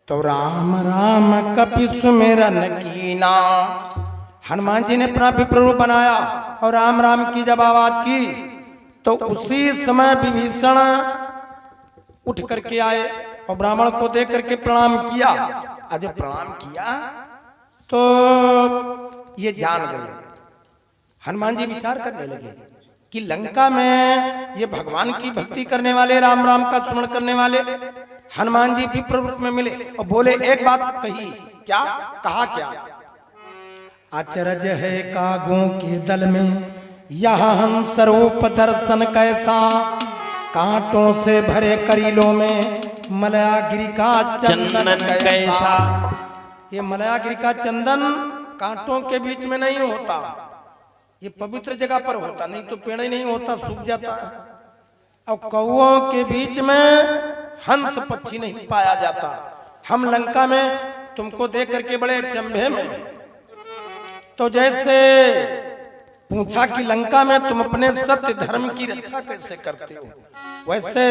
तो राम राम कपि सुमिरन कीना। हनुमान जी ने अपना विप्र रूप बनाया और राम राम की जब आवाज की तो उसी समय विभीषण उठ करके आए और ब्राह्मण को देख करके प्रणाम किया। और जब प्रणाम किया तो ये जान गए। हनुमान जी विचार करने लगे कि लंका में ये भगवान की भक्ति करने वाले, राम राम का स्मरण करने वाले हनुमान जी विप्र रूप में मिले और बोले एक बात कही। क्या कहा? क्या अचरज है कागों के दल में यहाँ हंस रूप दर्शन कैसा, कांटों से भरे करीलों में मलयागिरी का चंदन कैसा। ये मलयागिरी का चंदन कांटों के बीच में नहीं होता, ये पवित्र जगह पर होता, नहीं तो पेड़ ही नहीं होता, सूख जाता है। और कौओं के बीच में हंस पक्षी नहीं पाया जाता। हम लंका में तुमको देख करके बड़े अचंभे में। तो जैसे पूछा कि लंका में तुम अपने सत्य धर्म की रक्षा कैसे करते हो, वैसे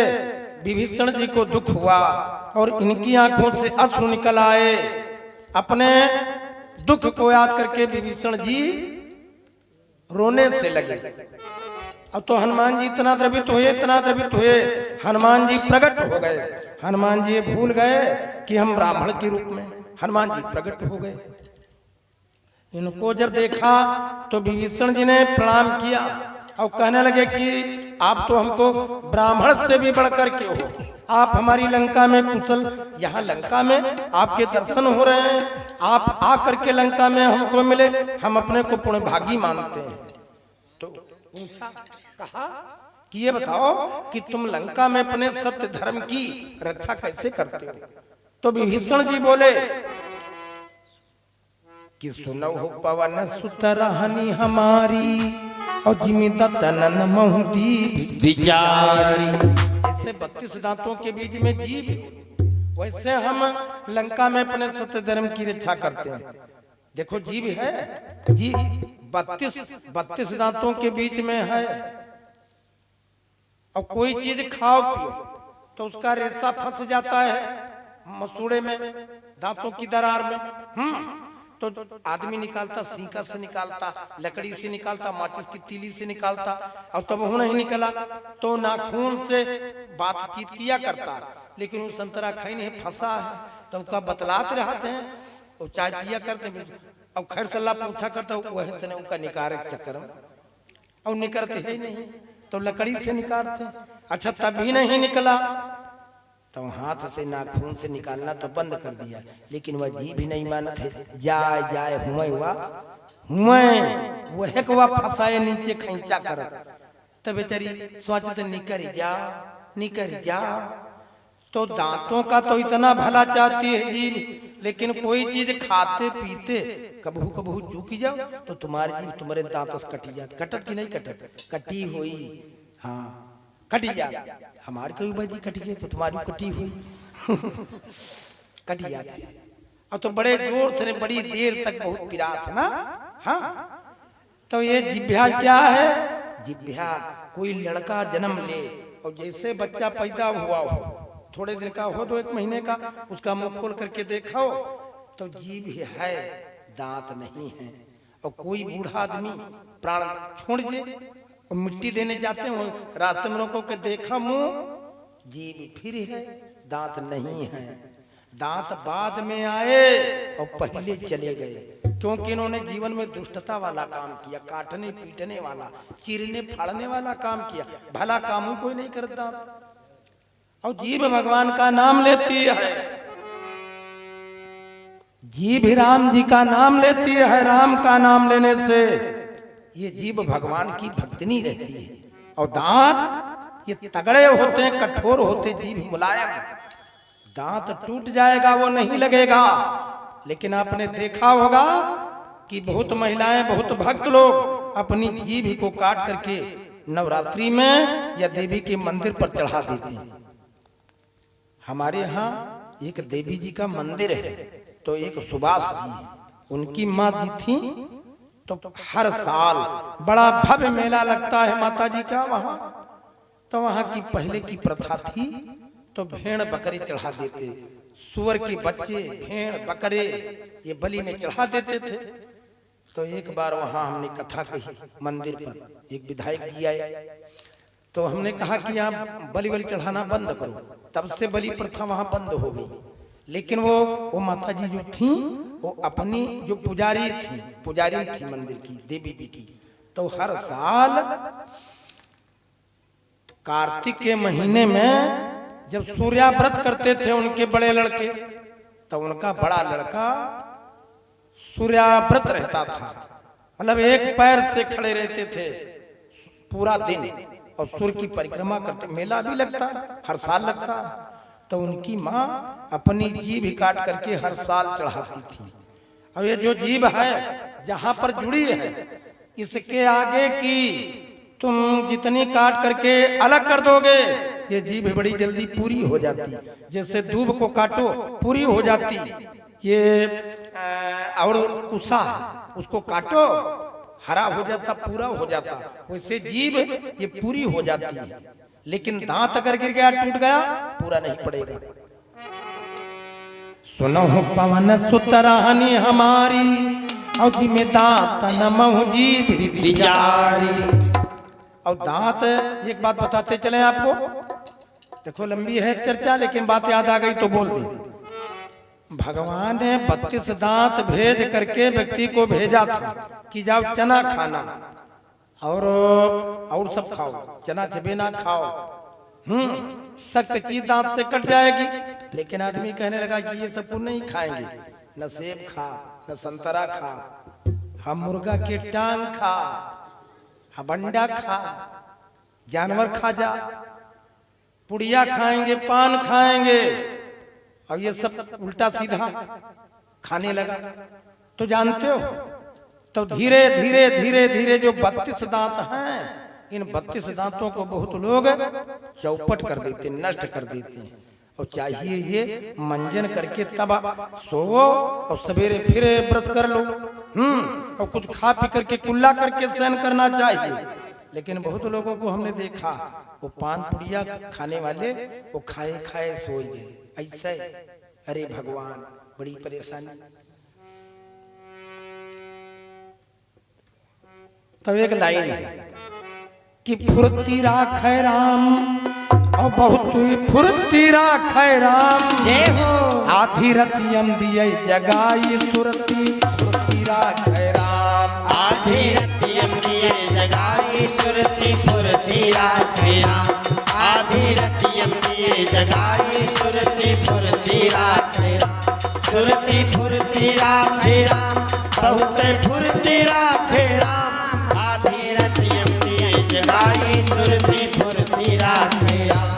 विभीषण जी को दुख हुआ और इनकी आंखों से अश्रु निकल आए। अपने दुख को याद करके विभीषण जी रोने से लगे। अब तो हनुमान जी इतना द्रवित हुए, इतना द्रवित हुए, हनुमान जी प्रकट हो गए। हनुमान जी भूल गए कि हम ब्राह्मण के रूप में, हनुमान जी प्रकट हो गए। इनको जब देखा तो विभीषण जी ने प्रणाम किया और कहने लगे कि आप तो हमको ब्राह्मण से भी बढ़कर के हो, आप हमारी लंका में कुशल, यहाँ लंका में आपके दर्शन हो रहे हैं, आप आकर के लंका में हमको मिले, हम अपने को पुण्य भागी मानते हैं। तो पूछा, कहा कि ये बताओ कि तुम लंका में अपने सत्य धर्म की रक्षा कैसे करते हो? तो विभीषण जी बोले कि सुनो हो पवन सुत रहनी हमारी और जिमि दत्तनन महुदी विचारी। जैसे 32 दांतों के बीच में जीभ, वैसे हम लंका में अपने सत्य धर्म की रक्षा करते हैं। देखो जीभ है, जीभ 32 दांतों के बीच में है। और कोई चीज खाओ पियो तो उसका रेशा फंस जाता है मसूड़े में, दांतों की दरार में। तो आदमी निकालता, सीका से निकालता, लकड़ी से निकालता, माचिस की तीली से निकालता, और तब वो नहीं निकला तो नाखून से बातचीत किया करता। लेकिन वो संतरा खाई नहीं, फंसा है, तो उसका बतलाते रहते हैं और चाय पिया करते। अब खैर सलाह पूछा करता, वह तने उनका निकार चक्कर में और निकलते है नहीं, तो लकड़ी से निकालते। अच्छा तब भी नहीं निकला तो हाथ से नाखून से निकालना तो बंद कर दिया, लेकिन वह जी भी नहीं मानते। जाए जाए हुए वह को फंसाए नीचे खींचा कर, तब बेचारी सोचते निकर जा। तो दांतों का तो इतना भला चाहती है जीभ, लेकिन कोई चीज खाते पीते कबहू कबहू चूकी जाओ तो तुम्हारी जीभ तुम्हारे दांतों से कटी जाती। कटत की नहीं कटत? कटी हुई, हाँ कटी जाती। हमारी कोई बाजी कटी गई तो तुम्हारी कटी हुई कटी जाती है। और तो बड़े जोर से बड़ी देर तक बहुत पिरात ना। हाँ तो ये जिभ्या क्या है? जिभ्या कोई लड़का जन्म ले और जैसे बच्चा पैदा हुआ हो, थोड़े दिन का हो, 2-1 महीने का, उसका मुंह खोल करके देखो तो जीभ है, दांत नहीं है। और कोई बूढ़ा आदमी प्राण छोड़ दे और मिट्टी देने जाते हैं, रास्ते में लोगों के देखा मुंह, जीभ फिर है, दांत नहीं है। दांत बाद में आए और पहले चले गए, क्योंकि इन्होंने जीवन में दुष्टता वाला काम किया, काटने पीटने वाला, चीरने फाड़ने वाला काम किया। भला काम ही कोई नहीं करता। और जीभ भगवान का नाम लेती है, जीभ राम जी का नाम लेती है। राम का नाम लेने से ये जीभ भगवान की भक्तिनी रहती है। और दांत ये तगड़े होते हैं, कठोर होते, जीभ मुलायम। दांत टूट जाएगा वो नहीं लगेगा। लेकिन आपने देखा होगा कि बहुत महिलाएं, बहुत भक्त लोग अपनी जीभ को काट करके नवरात्रि में या देवी के मंदिर पर चढ़ा देती हैं। हमारे यहाँ एक देवी जी का मंदिर है, तो एक सुभाष जी, उनकी माँ जी थी, तो हर साल बड़ा भव्य मेला लगता है माता जी का वहां। तो वहां की पहले की प्रथा थी तो भेड़ बकरी चढ़ा देते सुअर के बच्चे, भेड़, बकरे ये बलि में चढ़ा देते थे। तो एक बार वहां हमने कथा कही मंदिर पर, एक विधायक जी आए, तो हमने कहा कि आप बलि चढ़ाना बंद करो। तब से बलि प्रथा वहां बंद हो गई। लेकिन वो माता जी जो थी वो अपनी जो पुजारी थी मंदिर की, देवी जी की, तो हर साल कार्तिक के महीने में जब सूर्याव्रत करते थे उनके बड़े लड़के, तो उनका बड़ा लड़का सूर्याव्रत रहता था, मतलब एक पैर से खड़े रहते थे पूरा दिन और सूर्य की परिक्रमा करते। मेला भी लगता, हर साल लगता। तो उनकी माँ अपनी जीभ काट करके हर साल चढ़ाती थी। अब ये जो जीभ है जहां पर जुड़ी है, इसके आगे की तुम जितनी काट करके अलग कर दोगे, ये जीभ बड़ी जल्दी पूरी हो जाती। जैसे दूब को काटो पूरी हो जाती, ये और कुसा उसको काटो हरा हो जाता, पूरा हो जाता। वैसे जीभ ये पूरी हो जाती है, लेकिन दांत अगर गिर गया, टूट गया, पूरा नहीं पड़ेगा। सुनहु पवन सुतराहनी हमारी, और जी में दांत नमहु जीभ बिचारी। और दांत, एक बात बताते चले आपको, देखो लंबी है चर्चा, लेकिन बात याद आ गई तो बोल दी। भगवान ने 32 दांत भेज करके व्यक्ति को भेजा था कि जाओ चना खाना और सब खाओ, चना चबेना खाओ, सख्त चीज दांत से कट जाएगी। लेकिन आदमी कहने लगा कि ये सब नहीं खाएंगे, न सेब खा, न संतरा खा, हम मुर्गा के टांग खा, हम अंडा खा, जानवर खा जा, पुड़िया खाएंगे, पान खाएंगे, और ये सब उल्टा सीधा खाने लगा। तो जानते हो, तो धीरे धीरे धीरे धीरे जो 32 दांत हैं, इन 32 दांतों को बहुत लोग चौपट कर देते, नष्ट कर देते हैं। और चाहिए ये मंजन करके तब सोवो और सवेरे फिर ब्रश कर लो, और कुछ खा पी करके कुल्ला करके सहन करना चाहिए। लेकिन बहुत लोगों को हमने देखा, वो पान पुड़िया खाने वाले वो खाए खाए सो गए, ऐसे। अरे भगवान, बड़ी परेशानी। तब एक लाइन है कि फुर्ती राखै राम, और बहुत फुर्ती राखै राम, जय हो। आधी रतियम दिए जगाई सुरती, फुर्ती राखै राम, आधी रतियम दिए जगाई सुरती, फुर्ती राखै राम, आधी रतियम दिए जगाई सुरती, फुर्ती राखै राम, सुरती फुर्ती राखै राम, बहुत फुर्ती राखै राम, आधी रतियम दिए जगाई सुरती, फुर्ती राखै राम।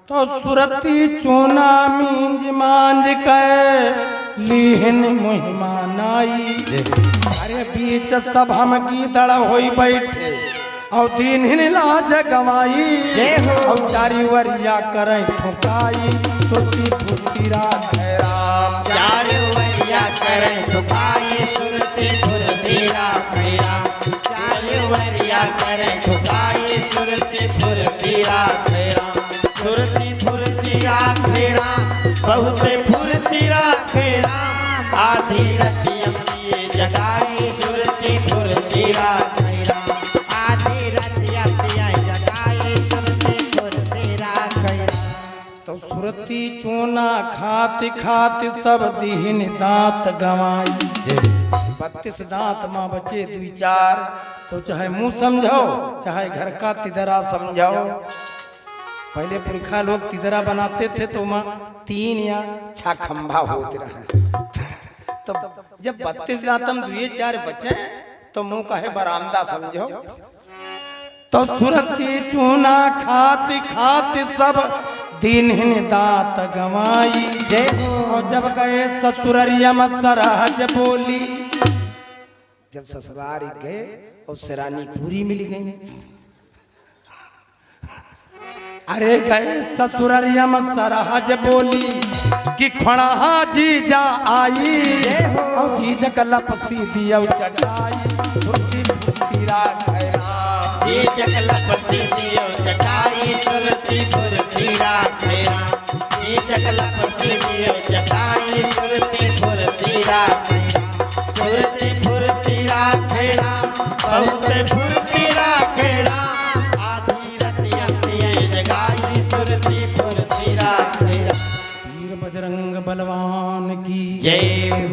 तो सुरती चूना मींज मांज कर लीहन मुहिमा नाई। अरे बीच सब हम गीदड़ होई बैठे, और दीन लाज गवाई, और चारी वरिया करें ठुकाई, सुरती फुर्ती राखै राम, चारी वरिया करें ठुकाई, सुरती फुर्ती राखै राम, चारी वरिया करें ठुकाई, सुरती फुर्ती राखै राम, सुरती फुर्ती राखै राम, बहुत फुर्ती राखै राम, आधी रतियम दिए जगाई सुरती फुर्ती राखै राम, आधी रतियम दिए जगाई सुरती फुर्ती राखै राम। तो सुरती चूना खाति खाति सब दीन दांत गवाई। 32 दांत माँ बचे 2-4, तो चाहे मुंह समझो, चाहे घर का तिदरा समझाओ। पहले पुरखा लोग तिदरा बनाते थे तो माँ 3 या 6 खंभा होते रहे। तो जब 32 दांतम 2-4 बचे, तो मुंह का है बरामदा समझो। तो सुरती चूना खाति खाति सब दीन दांत गवाई, जय हो। और जब गए ससुररिया में सरहज बोली, जब ससुराल गए और सरानी पूरी मिल गई। अरे गए ससुररिया में सरहज बोली कि खड़हा जीजा आई, और जीजा कलप सीधी और चटाई, फुर्ती फुर्ती राखै राम, जीजा कलप सीधी और चटाई, सुरती फुर्ती राखै राम, जीजा कलप सीधी और झुकाई सुरती फुरती राखैरा सुरती फुरती राखैरा बहुत फुरती राखैरा आधी रतिया जगाई सुरती फुरती राखैरा वीर बजरंग बलवान की जय।